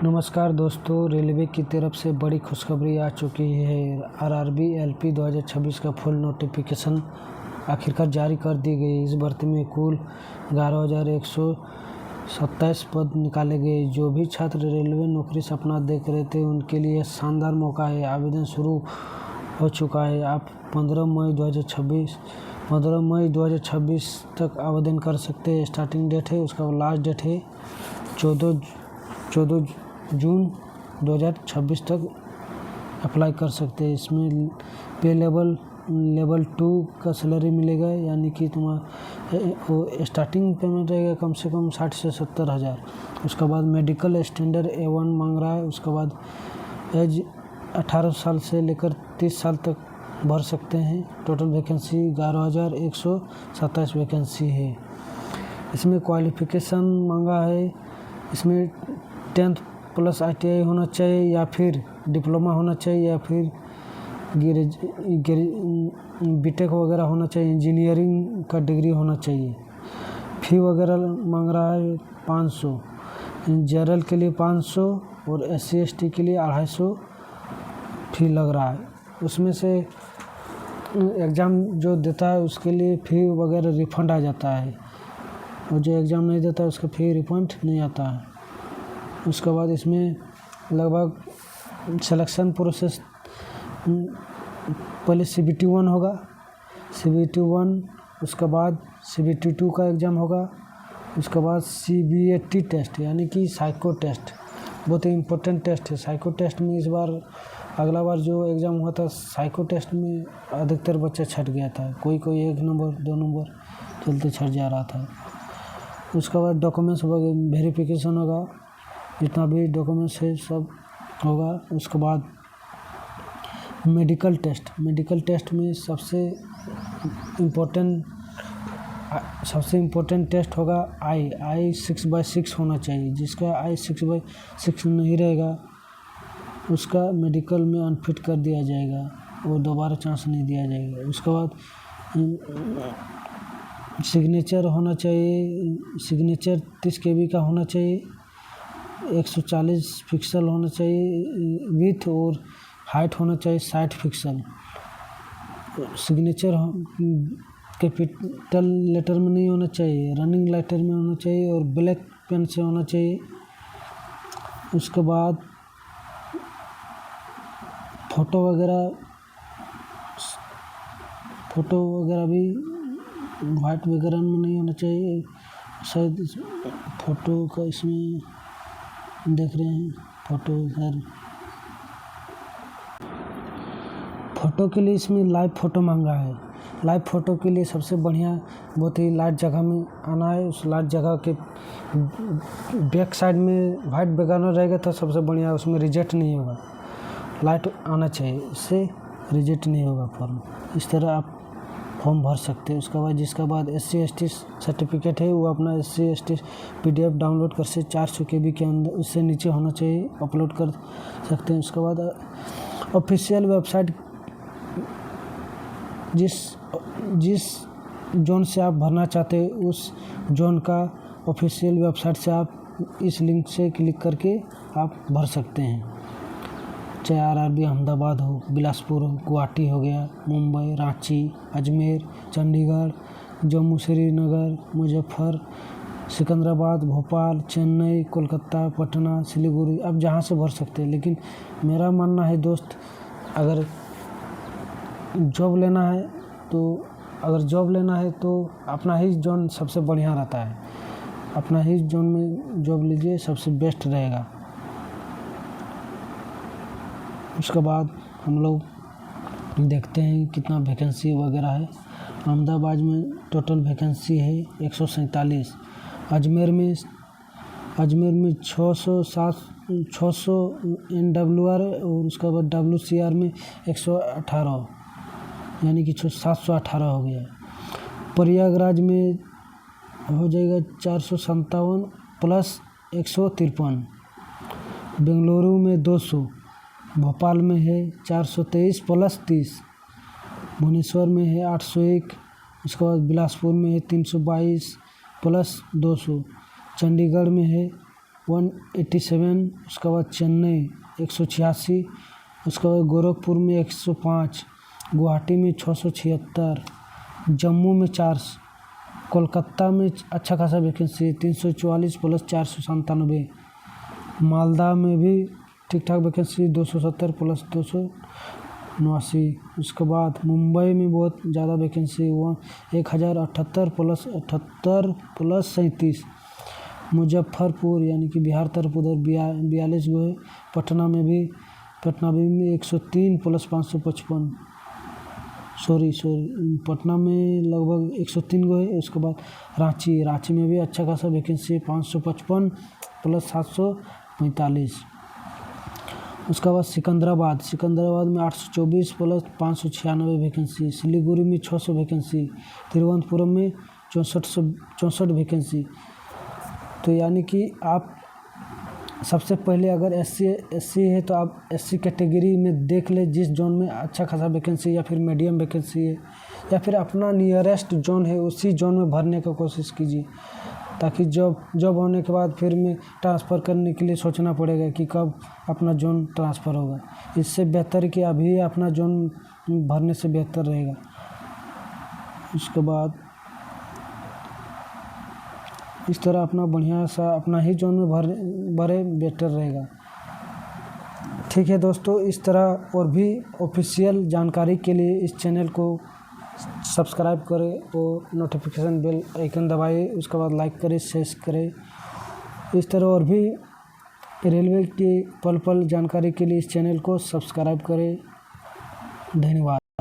नमस्कार दोस्तों, रेलवे की तरफ से बड़ी खुशखबरी आ चुकी है। आरआरबी एलपी 2026 का फुल नोटिफिकेशन आखिरकार जारी कर दी गई। इस भर्ती में कुल 11,127 पद निकाले गए। जो भी छात्र रेलवे नौकरी सपना देख रहे थे उनके लिए शानदार मौका है। आवेदन शुरू हो चुका है। आप 15 मई 2026 तक आवेदन कर सकते हैं। स्टार्टिंग डेट है, उसका लास्ट डेट है 14 जून 2026 तक अप्लाई कर सकते हैं। इसमें पे लेवल 2 का सैलरी मिलेगा, यानी कि तुम्हारा स्टार्टिंग पेमेंट रहेगा कम से कम 60 से 70 हज़ार। उसके बाद मेडिकल स्टैंडर्ड A1 मांग रहा है। उसके बाद एज 18 साल से लेकर 30 साल तक भर सकते हैं। टोटल वैकेंसी 11,127 वैकेंसी है। इसमें क्वालिफ़िकेशन मांगा है। इसमें 10th प्लस ITI होना चाहिए, या फिर डिप्लोमा होना चाहिए, या फिर बीटेक वगैरह होना चाहिए। इंजीनियरिंग का डिग्री होना चाहिए। फ़ी वगैरह मांग रहा है 500, जनरल के लिए 500 और SC ST के लिए 250 फ़ी लग रहा है। उसमें से एग्ज़ाम जो देता है उसके लिए फ़ी वगैरह रिफ़ंड आ जाता है, और जो एग्ज़ाम नहीं देता है उसका फ़ी रिफ़ंड नहीं आता है। उसके बाद इसमें लगभग सिलेक्शन प्रोसेस पहले CBT 1 होगा, CBT 1, उसके बाद CBT 2 का एग्ज़ाम होगा। उसके बाद CBAT टेस्ट, यानी कि साइको टेस्ट, बहुत ही इम्पोर्टेंट टेस्ट है। साइको टेस्ट में इस बार अगला बार जो एग्ज़ाम हुआ था साइको टेस्ट में अधिकतर बच्चा छट गया था। कोई 1 नंबर 2 नंबर चलते छट जा रहा था। उसके बाद डॉक्यूमेंट्स वेरिफिकेशन होगा, जितना भी डॉक्यूमेंट्स है सब होगा। उसके बाद मेडिकल टेस्ट में सबसे इम्पोर्टेंट टेस्ट होगा आई 6/6 होना चाहिए। जिसका आई 6/6 नहीं रहेगा उसका मेडिकल में अनफिट कर दिया जाएगा, वो दोबारा चांस नहीं दिया जाएगा। उसके बाद सिग्नेचर होना चाहिए। सिग्नेचर 30 KB का होना चाहिए। 140 पिक्सल होना चाहिए विथ, और हाइट होना चाहिए 60 पिक्सल। सिग्नेचर कैपिटल लेटर में नहीं होना चाहिए, रनिंग लेटर में होना चाहिए, और ब्लैक पेन से होना चाहिए। उसके बाद फ़ोटो वगैरह भी वाइट बैकग्राउंड में नहीं होना चाहिए। शायद फ़ोटो का इसमें देख रहे हैं फ़ोटो के लिए इसमें लाइव फ़ोटो मांगा है। लाइव फ़ोटो के लिए सबसे बढ़िया बहुत ही लाइट जगह में आना है। उस लाइट जगह के बैक साइड में वाइट बैकग्राउंड रहेगा तो सबसे बढ़िया, उसमें रिजेक्ट नहीं होगा। लाइट आना चाहिए, इससे रिजेक्ट नहीं होगा फॉर्म। इस तरह आप फॉर्म भर सकते हैं। उसके बाद जिसके बाद SC ST सर्टिफिकेट है वो अपना SC ST PDF डाउनलोड कर से 400 KB के अंदर, उससे नीचे होना चाहिए, अपलोड कर सकते हैं। उसके बाद ऑफिशियल वेबसाइट, जिस जोन से आप भरना चाहते हैं उस जोन का ऑफिशियल वेबसाइट से आप इस लिंक से क्लिक करके आप भर सकते हैं। चाहे आरआरबी अहमदाबाद हो, बिलासपुर हो, गुवाहाटी हो गया, मुंबई, रांची, अजमेर, चंडीगढ़, जम्मू श्रीनगर, मुजफ्फर, सिकंदराबाद, भोपाल, चेन्नई, कोलकाता, पटना, सिलीगुड़ी, आप जहाँ से भर सकते हैं। लेकिन मेरा मानना है दोस्त, अगर जॉब लेना है तो अपना ही जोन सबसे बढ़िया रहता है। अपना ही जोन में जॉब लीजिए, सबसे बेस्ट रहेगा। उसके बाद हम लोग देखते हैं कितना वैकेंसी वगैरह है। अहमदाबाद में टोटल वैकेंसी है 147। अजमेर में 600 NWR, और उसके बाद WCR में 118, यानी कि 718 हो गया। प्रयागराज में हो जाएगा 457 प्लस 153। बेंगलुरु में 200। भोपाल में है 423 प्लस 30। भुवनेश्वर में है 801। उसके बाद बिलासपुर में है 322 प्लस 200। चंडीगढ़ में है 187, उसके बाद चेन्नई 186, उसके बाद गोरखपुर में 105, गुवाहाटी में 676, जम्मू में 4, कोलकाता में अच्छा खासा वैकेंसी 344 प्लस 497, मालदा में भी ठीक ठाक वैकेंसी 270 प्लस 289। उसके बाद मुंबई में बहुत ज़्यादा वैकेंसी 1078 प्लस 78 प्लस 37। मुजफ्फरपुर यानी कि बिहार तरफ उधर 42 गो है। पटना में 103 प्लस 555, सॉरी पटना में लगभग 103 गो है। उसके बाद रांची में भी अच्छा खासा वैकेंसी 555 प्लस 745। उसके बाद सिकंदराबाद में 824 प्लस 596 वैकेंसी, सिलीगुड़ी में 600 वैकेंसी, तिरुवनंतपुरम में 64 वैकेंसी। तो यानी कि आप सबसे पहले अगर एससी है तो आप एससी कैटेगरी में देख ले, जिस जोन में अच्छा खासा वैकेंसी या फिर मीडियम वैकेंसी है या फिर अपना नियरेस्ट जोन है उसी जोन में भरने का कोशिश कीजिए, ताकि जॉब होने के बाद फिर में ट्रांसफ़र करने के लिए सोचना पड़ेगा कि कब अपना जोन ट्रांसफ़र होगा। इससे बेहतर कि अभी अपना जोन भरने से बेहतर रहेगा। उसके बाद इस तरह अपना बढ़िया सा अपना ही जोन में भरे बेटर रहेगा। ठीक है दोस्तों, इस तरह और भी ऑफिशियल जानकारी के लिए इस चैनल को सब्सक्राइब करें और नोटिफिकेशन बेल आइकन दबाइए। उसके बाद लाइक करें, शेयर करें। इस तरह और भी रेलवे की पल पल जानकारी के लिए इस चैनल को सब्सक्राइब करें। धन्यवाद।